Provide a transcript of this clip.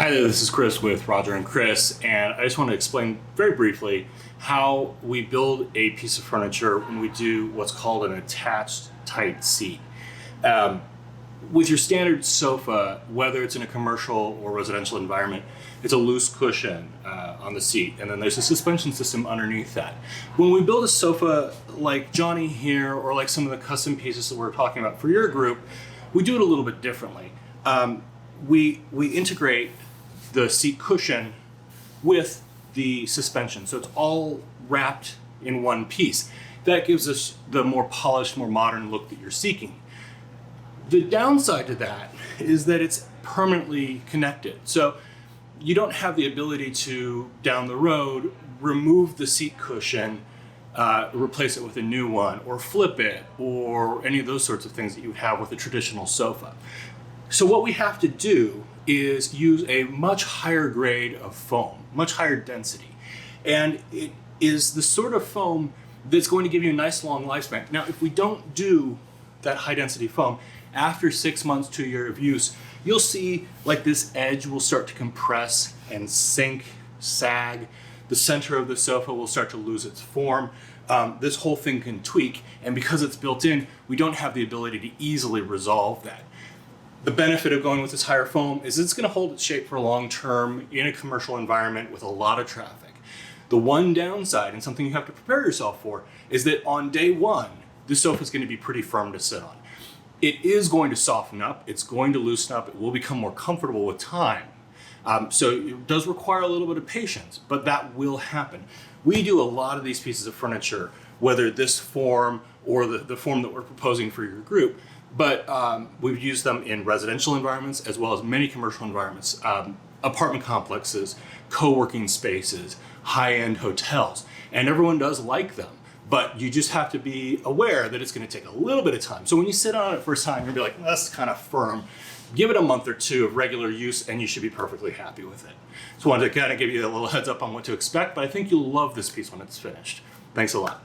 Hi there, this is Chris with Roger and Chris, and I just want to explain very briefly how we build a piece of furniture when we do what's called an attached tight seat. Um, with your standard sofa, whether it's in a commercial or residential environment, it's a loose cushion on the seat, and then there's a suspension system underneath that. When we build a sofa like Johnny here, or like some of the custom pieces that we're talking about for your group, we do it a little bit differently. We integrate the seat cushion with the suspension, so it's all wrapped in one piece. That gives us the more polished, more modern look that you're seeking. The downside to that is that it's permanently connected, so you don't have the ability to, down the road, remove the seat cushion, replace it with a new one, or flip it, or any of those sorts of things that you would have with a traditional sofa. So what we have to do is use a much higher grade of foam, much higher density. And it is the sort of foam that's going to give you a nice long lifespan. Now, if we don't do that high density foam, after 6 months to a year of use, you'll see like this edge will start to compress and sink, sag. The center of the sofa will start to lose its form. This whole thing can tweak, and because it's built in, we don't have the ability to easily resolve that. The benefit of going with this higher foam is it's going to hold its shape for long term in a commercial environment with a lot of traffic. The one downside, and something you have to prepare yourself for, is that on day one, the sofa is going to be pretty firm to sit on. It is going to soften up, it's going to loosen up, it will become more comfortable with time. So it does require a little bit of patience, but that will happen. We do a lot of these pieces of furniture, whether this form or the form that we're proposing for your group, but we've used them in residential environments as well as many commercial environments, apartment complexes, co-working spaces, high-end hotels, and everyone does like them. But you just have to be aware that it's going to take a little bit of time. So when you sit on it first time, you'll be like, that's kind of firm. Give it a month or two of regular use and you should be perfectly happy with it. So I wanted to kind of give you a little heads up on what to expect, but I think you'll love this piece when it's finished. Thanks a lot.